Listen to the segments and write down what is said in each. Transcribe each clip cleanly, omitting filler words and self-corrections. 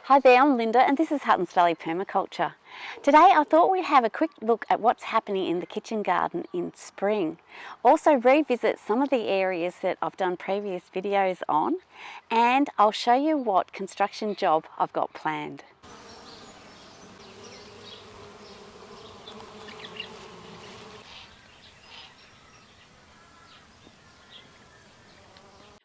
Hi there, I'm Linda and this is Huttons Valley Permaculture. Today I thought we'd have a quick look at what's happening in the kitchen garden in spring. Also revisit some of the areas that I've done previous videos on, and I'll show you what construction job I've got planned.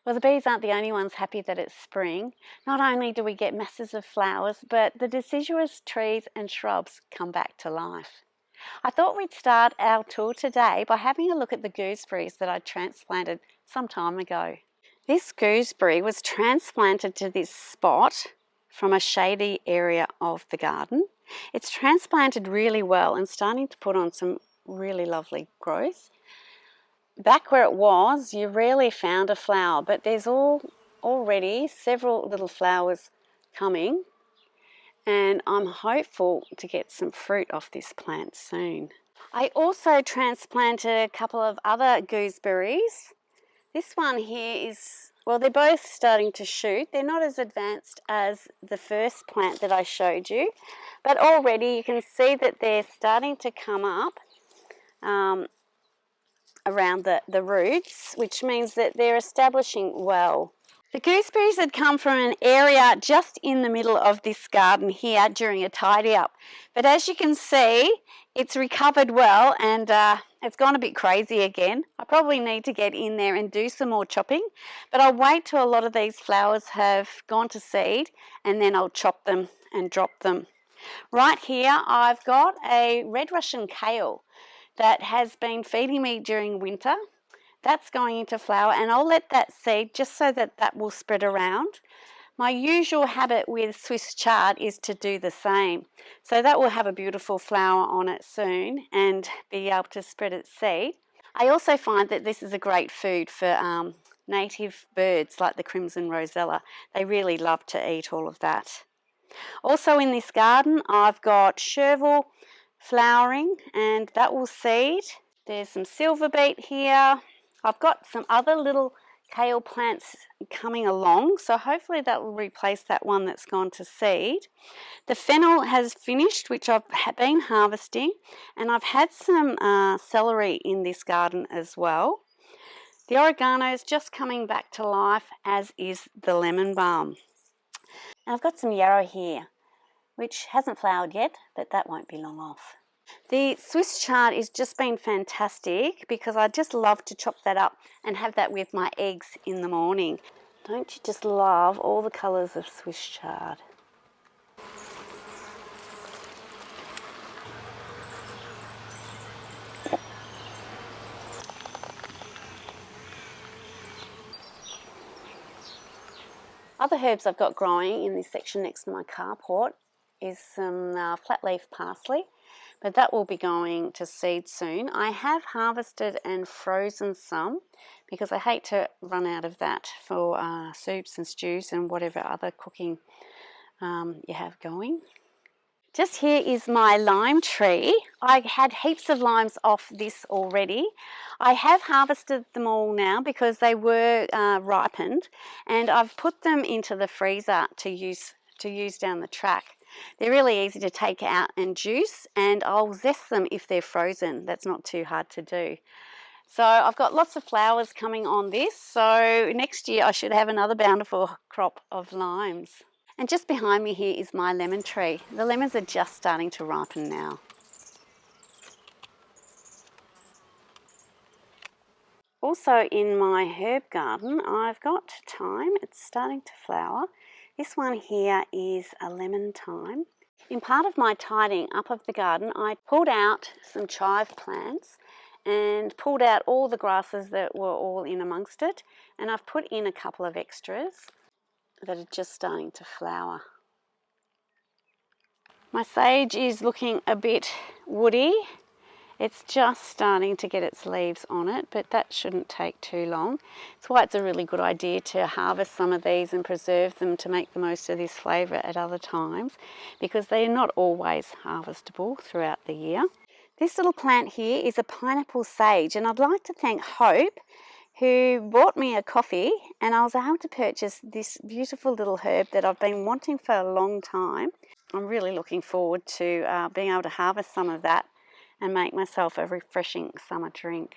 Well, the bees aren't the only ones happy that it's spring. Not only do we get masses of flowers, but the deciduous trees and shrubs come back to life. I thought we'd start our tour today by having a look at the gooseberries that I transplanted some time ago. This gooseberry was transplanted to this spot from a shady area of the garden. It's transplanted really well and starting to put on some really lovely growth. Back where it was, you rarely found a flower, but there's already several little flowers coming, and I'm hopeful to get some fruit off this plant soon. I also transplanted a couple of other gooseberries. This one here is, well, they're both starting to shoot. They're not as advanced as the first plant that I showed you, but already you can see that they're starting to come up around the roots, which means that they're establishing well. The gooseberries had come from an area just in the middle of this garden here during a tidy up, but as you can see, it's recovered well and it's gone a bit crazy again. I probably need to get in there and do some more chopping, but I'll wait till a lot of these flowers have gone to seed and then I'll chop them and drop them. Right here I've got a red Russian kale that has been feeding me during winter. That's going into flower, and I'll let that seed just so that that will spread around. My usual habit with Swiss chard is to do the same. So that will have a beautiful flower on it soon and be able to spread its seed. I also find that this is a great food for native birds like the crimson rosella. They really love to eat all of that. Also in this garden I've got chervil flowering and that will seed. There's some silver beet here. I've got some other little kale plants coming along, so hopefully that will replace that one that's gone to seed. The fennel has finished, which I've been harvesting, and I've had some celery in this garden as well. The oregano is just coming back to life, as is the lemon balm. And I've got some yarrow here, which hasn't flowered yet, but that won't be long off. The Swiss chard has just been fantastic because I just love to chop that up and have that with my eggs in the morning. Don't you just love all the colours of Swiss chard? Other herbs I've got growing in this section next to my carport is some flat leaf parsley, but that will be going to seed soon. I have harvested and frozen some because I hate to run out of that for soups and stews and whatever other cooking you have going. Just here is my lime tree. I had heaps of limes off this already. I have harvested them all now because they were ripened, and I've put them into the freezer to use down the track. They're really easy to take out and juice, and I'll zest them if they're frozen. That's not too hard to do. So I've got lots of flowers coming on this, so next year I should have another bountiful crop of limes. And just behind me here is my lemon tree. The lemons are just starting to ripen now. Also in my herb garden, I've got thyme. It's starting to flower. This one here is a lemon thyme. In part of my tidying up of the garden, I pulled out some chive plants and pulled out all the grasses that were all in amongst it, and I've put in a couple of extras that are just starting to flower. My sage is looking a bit woody. It's just starting to get its leaves on it, but that shouldn't take too long. That's why it's a really good idea to harvest some of these and preserve them to make the most of this flavour at other times, because they're not always harvestable throughout the year. This little plant here is a pineapple sage, and I'd like to thank Hope, who bought me a coffee, and I was able to purchase this beautiful little herb that I've been wanting for a long time. I'm really looking forward to being able to harvest some of that and make myself a refreshing summer drink.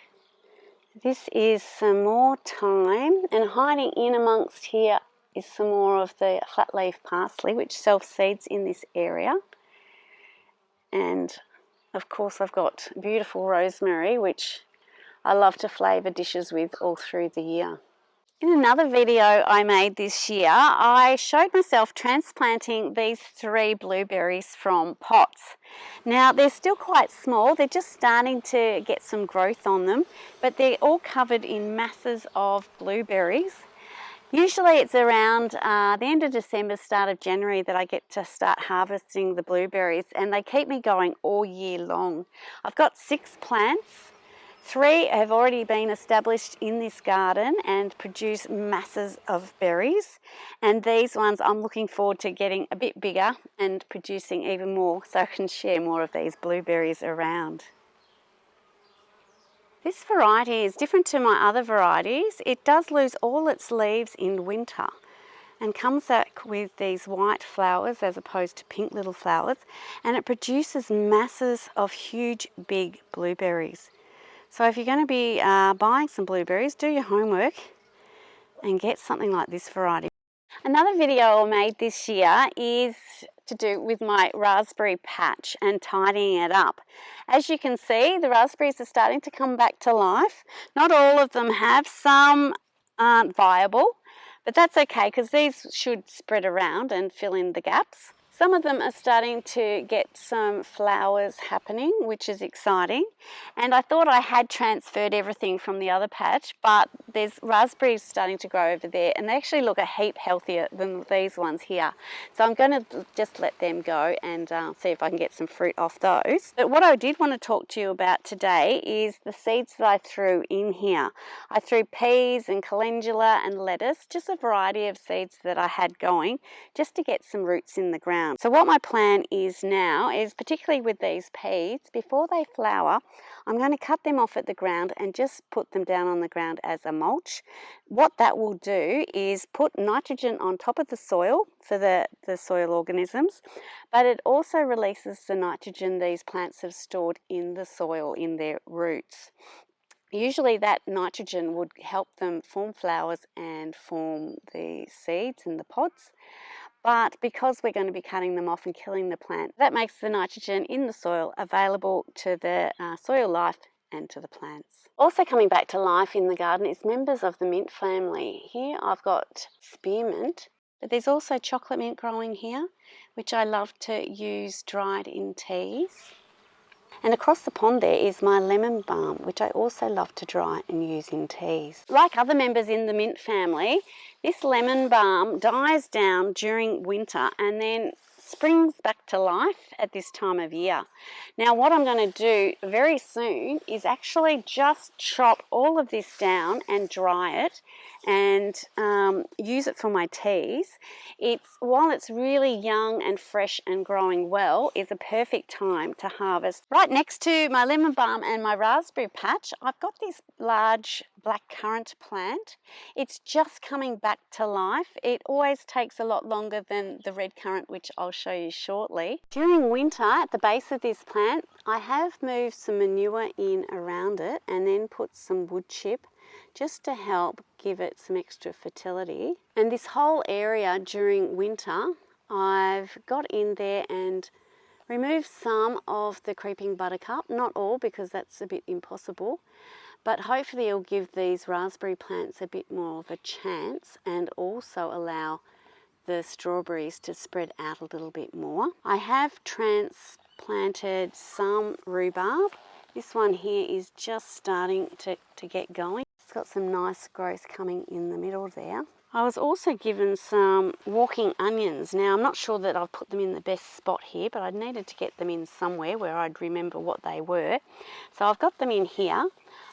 This is some more thyme, and hiding in amongst here is some more of the flat leaf parsley, which self-seeds in this area. And of course I've got beautiful rosemary, which I love to flavour dishes with all through the year. In another video I made this year, I showed myself transplanting these 3 blueberries from pots. Now they're still quite small, they're just starting to get some growth on them, but they're all covered in masses of blueberries. Usually it's around the end of December, start of January that I get to start harvesting the blueberries, and they keep me going all year long. I've got 6 plants. 3 have already been established in this garden and produce masses of berries, and these ones I'm looking forward to getting a bit bigger and producing even more so I can share more of these blueberries around. This variety is different to my other varieties. It does lose all its leaves in winter and comes back with these white flowers as opposed to pink little flowers, and it produces masses of huge big blueberries. So if you're going to be buying some blueberries, do your homework and get something like this variety. Another video I made this year is to do with my raspberry patch and tidying it up. As you can see, the raspberries are starting to come back to life. Not all of them have, some aren't viable, but that's okay because these should spread around and fill in the gaps. Some of them are starting to get some flowers happening, which is exciting. And I thought I had transferred everything from the other patch, but there's raspberries starting to grow over there, and they actually look a heap healthier than these ones here. So I'm going to just let them go and see if I can get some fruit off those. But what I did want to talk to you about today is the seeds that I threw in here. I threw peas and calendula and lettuce, just a variety of seeds that I had going, just to get some roots in the ground. So what my plan is now is, particularly with these peas, before they flower, I'm going to cut them off at the ground and just put them down on the ground as a mulch. What that will do is put nitrogen on top of the soil for the soil organisms, but it also releases the nitrogen these plants have stored in the soil in their roots. Usually that nitrogen would help them form flowers and form the seeds and the pods. But because we're going to be cutting them off and killing the plant, that makes the nitrogen in the soil available to the soil life and to the plants. Also coming back to life in the garden is members of the mint family. Here I've got spearmint, but there's also chocolate mint growing here, which I love to use dried in teas. And across the pond there is my lemon balm, which I also love to dry and use in teas. Like other members in the mint family, this lemon balm dies down during winter and then springs back to life at this time of year. Now what I'm going to do very soon is actually just chop all of this down and dry it and use it for my teas. While it's really young and fresh and growing well, is a perfect time to harvest. Right next to my lemon balm and my raspberry patch, I've got this large black currant plant. It's just coming back to life. It always takes a lot longer than the red currant, which I'll show you shortly. During winter, at the base of this plant, I have moved some manure in around it and then put some wood chip just to help give it some extra fertility. And this whole area during winter, I've got in there and removed some of the creeping buttercup, not all because that's a bit impossible, but hopefully it'll give these raspberry plants a bit more of a chance and also allow the strawberries to spread out a little bit more. I have transplanted some rhubarb. This one here is just starting to get going. It's got some nice growth coming in the middle there. I was also given some walking onions. Now I'm not sure that I've put them in the best spot here, but I needed to get them in somewhere where I'd remember what they were. So I've got them in here,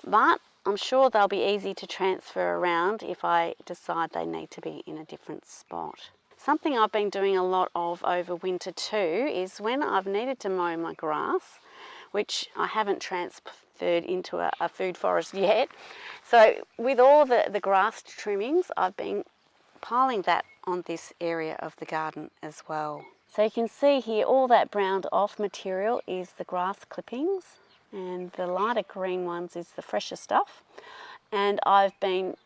but I'm sure they'll be easy to transfer around if I decide they need to be in a different spot. Something I've been doing a lot of over winter too is when I've needed to mow my grass, which I haven't third into a food forest yet. So with all the grass trimmings, I've been piling that on this area of the garden as well. So you can see here all that browned off material is the grass clippings, and the lighter green ones is the fresher stuff. And I've been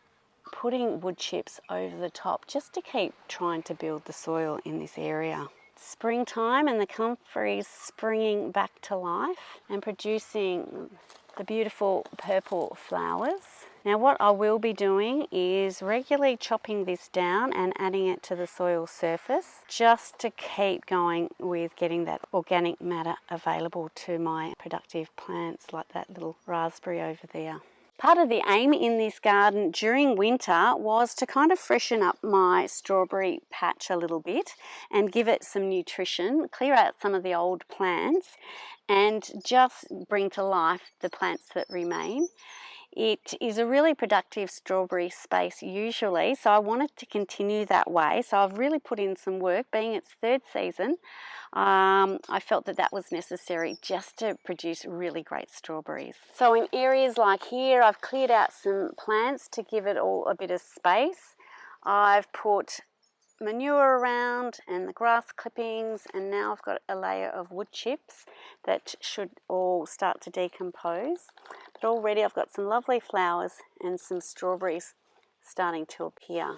putting wood chips over the top just to keep trying to build the soil in this area. Springtime and the comfrey's springing back to life and producing the beautiful purple flowers. Now what I will be doing is regularly chopping this down and adding it to the soil surface just to keep going with getting that organic matter available to my productive plants, like that little raspberry over there. Part of the aim in this garden during winter was to kind of freshen up my strawberry patch a little bit and give it some nutrition, clear out some of the old plants and just bring to life the plants that remain. It is a really productive strawberry space usually, so I wanted to continue that way. So I've really put in some work. Being its third season, I felt that was necessary just to produce really great strawberries. So in areas like here, I've cleared out some plants to give it all a bit of space. I've put manure around and the grass clippings, and now I've got a layer of wood chips that should all start to decompose. But already I've got some lovely flowers and some strawberries starting to appear.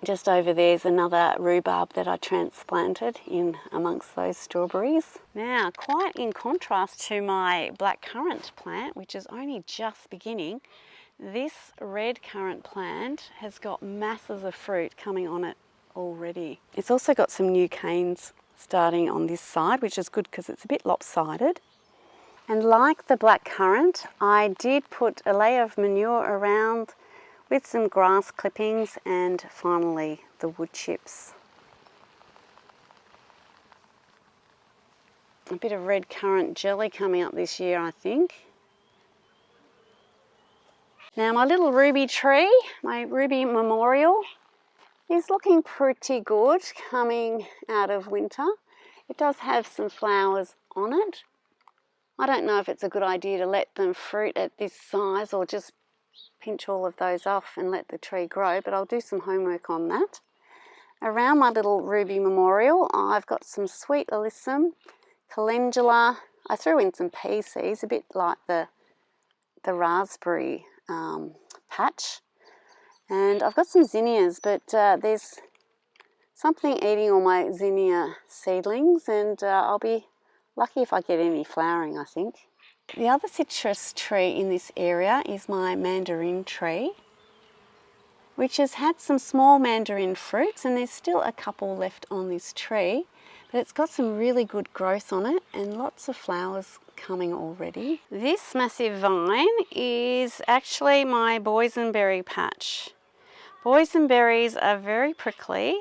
Just over there's another rhubarb that I transplanted in amongst those strawberries. Now, quite in contrast to my black currant plant, which is only just beginning, this red currant plant has got masses of fruit coming on it already. It's also got some new canes starting on this side, which is good because it's a bit lopsided. And like the black currant, I did put a layer of manure around with some grass clippings and finally the wood chips. A bit of red currant jelly coming up this year, I think. Now my little ruby tree, my ruby memorial, is looking pretty good coming out of winter. It does have some flowers on it. I don't know if it's a good idea to let them fruit at this size or just pinch all of those off and let the tree grow, but I'll do some homework on that. Around my little ruby memorial, I've got some sweet alyssum, calendula. I threw in some pea seeds, a bit like the raspberry patch. And I've got some zinnias, but there's something eating all my zinnia seedlings, and I'll be lucky if I get any flowering, I think. The other citrus tree in this area is my mandarin tree, which has had some small mandarin fruits, and there's still a couple left on this tree, but it's got some really good growth on it and lots of flowers coming already. This massive vine is actually my boysenberry patch. Boysenberries are very prickly,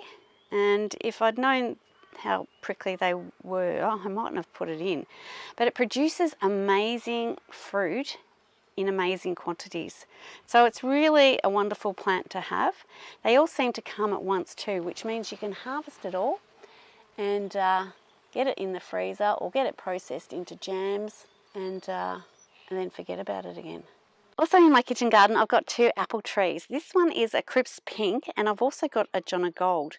and if I'd known how prickly they were, I mightn't have put it in. But it produces amazing fruit in amazing quantities. So it's really a wonderful plant to have. They all seem to come at once too, which means you can harvest it all and get it in the freezer or get it processed into jams and then forget about it again. Also in my kitchen garden, I've got two apple trees. This one is a crisp pink, and I've also got a John of Gold.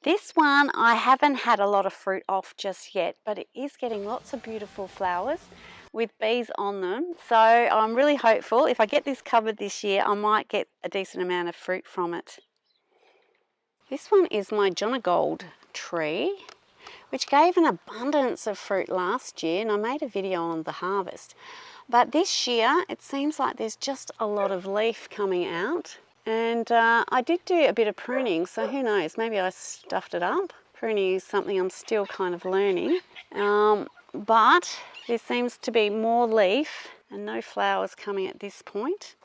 This one I haven't had a lot of fruit off just yet, but it is getting lots of beautiful flowers with bees on them. So I'm really hopeful if I get this covered this year, I might get a decent amount of fruit from it. This one is my John of Gold tree, which gave an abundance of fruit last year, and I made a video on the harvest. But this year, it seems like there's just a lot of leaf coming out. And I did do a bit of pruning, so who knows, maybe I stuffed it up. Pruning is something I'm still kind of learning. But there seems to be more leaf and no flowers coming at this point.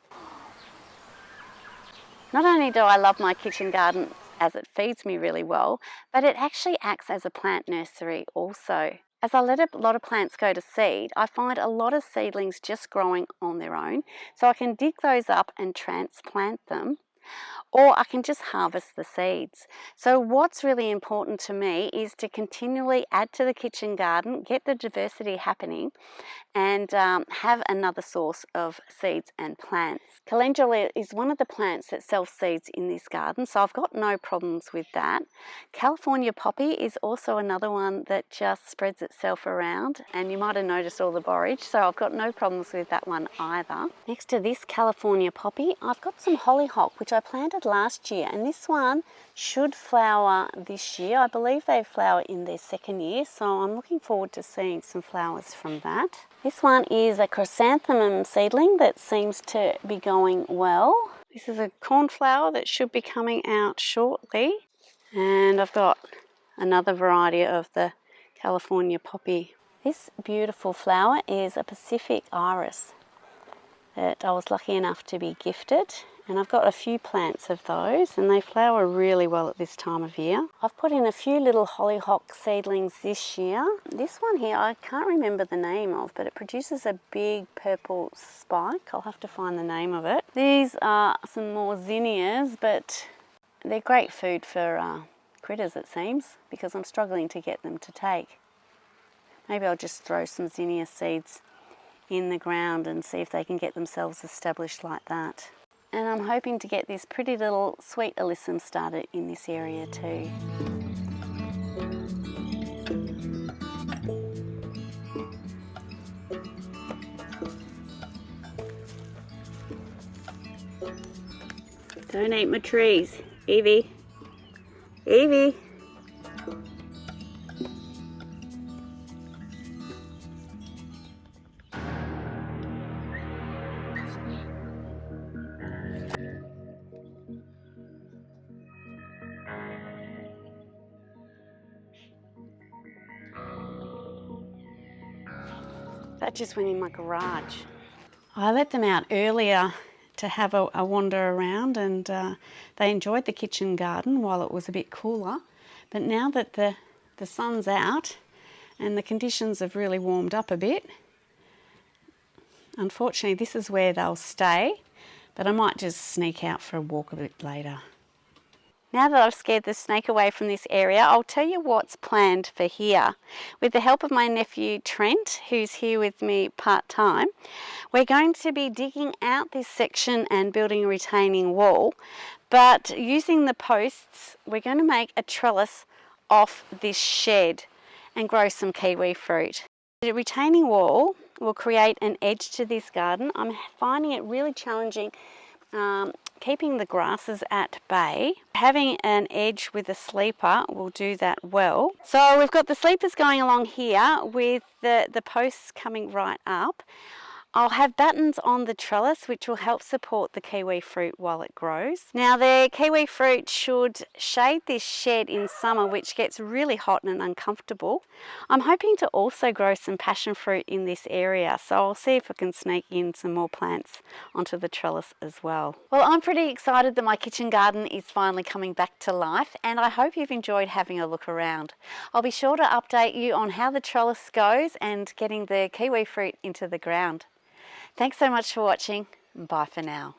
Not only do I love my kitchen garden as it feeds me really well, but it actually acts as a plant nursery also. As I let a lot of plants go to seed, I find a lot of seedlings just growing on their own, so I can dig those up and transplant them. or I can just harvest the seeds. So what's really important to me is to continually add to the kitchen garden, get the diversity happening, and have another source of seeds and plants. Calendula is one of the plants that self seeds in this garden, so I've got no problems with that. California poppy is also another one that just spreads itself around, and you might have noticed all the borage, so I've got no problems with that one either. Next to this California poppy, I've got some hollyhock which I planted last year, and this one should flower this year. I believe they flower in their second year, so I'm looking forward to seeing some flowers from that. This one is a chrysanthemum seedling that seems to be going well. This is a cornflower that should be coming out shortly. And I've got another variety of the California poppy. This beautiful flower is a Pacific iris that I was lucky enough to be gifted, and I've got a few plants of those, and they flower really well at this time of year. I've put in a few little hollyhock seedlings this year. This one here I can't remember the name of, but it produces a big purple spike. I'll have to find the name of it. These are some more zinnias, but they're great food for critters, it seems, because I'm struggling to get them to take. Maybe I'll just throw some zinnia seeds in the ground and see if they can get themselves established like that. And I'm hoping to get this pretty little sweet alyssum started in this area too. Don't eat my trees, Evie. Evie. That just went in my garage. I let them out earlier to have a wander around, and they enjoyed the kitchen garden while it was a bit cooler. But now that the sun's out and the conditions have really warmed up a bit, unfortunately this is where they'll stay, but I might just sneak out for a walk a bit later. Now that I've scared the snake away from this area, I'll tell you what's planned for here. With the help of my nephew Trent, who's here with me part-time, we're going to be digging out this section and building a retaining wall, but using the posts, we're going to make a trellis off this shed and grow some kiwi fruit. The retaining wall will create an edge to this garden. I'm finding it really challenging keeping the grasses at bay. Having an edge with a sleeper will do that well. So we've got the sleepers going along here with the posts coming right up. I'll have battens on the trellis which will help support the kiwi fruit while it grows. Now the kiwi fruit should shade this shed in summer, which gets really hot and uncomfortable. I'm hoping to also grow some passion fruit in this area, so I'll see if I can sneak in some more plants onto the trellis as well. Well, I'm pretty excited that my kitchen garden is finally coming back to life, and I hope you've enjoyed having a look around. I'll be sure to update you on how the trellis goes and getting the kiwi fruit into the ground. Thanks so much for watching. Bye for now.